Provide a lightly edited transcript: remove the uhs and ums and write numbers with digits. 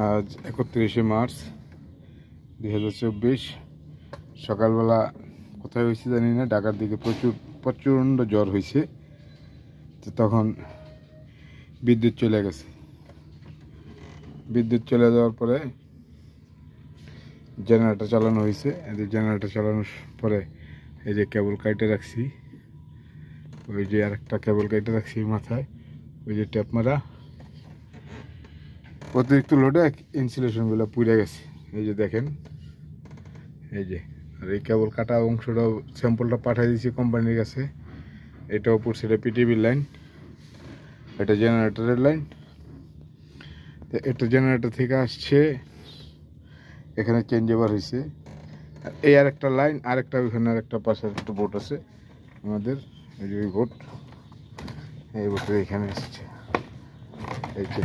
আজ 31 মার্চ 2024 সকালবেলা কোথায় হয়েছে জানি না, ঢাকার দিকে প্রচণ্ড জ্বর হয়েছে। তো তখন বিদ্যুৎ চলে গেছে। বিদ্যুৎ চলে যাওয়ার পরে জেনারেটর চালানো হয়েছে। জেনারেটর চালানোর পরে এই যে কেবল কাইটে রাখছি, ওই যে আরেকটা কেবল কাইটে রাখছি মাথায়, ওই যে ট্যাপ মারা। অতিরিক্ত লোডে ইনসুলেশনগুলো পুড়ে গেছে, এই যে দেখেন। এই যে আর এই কেবল কাটা অংশটাও স্যাম্পলটা পাঠিয়ে দিয়েছি কোম্পানির কাছে। এটাও পুরো সেটা পিটিভির লাইন, এটা জেনারেটরের লাইন। তো এটা জেনারেটর থেকে আসছে, এখানে চেঞ্জ ওভার হয়েছে। আর এই আর একটা লাইন, আরেকটা ওইখানে আরেকটা পাশে একটা বোট আছে আমাদের, এই যে ওই বোট, এই বোটের এখানে এসেছে এই চেঞ্জ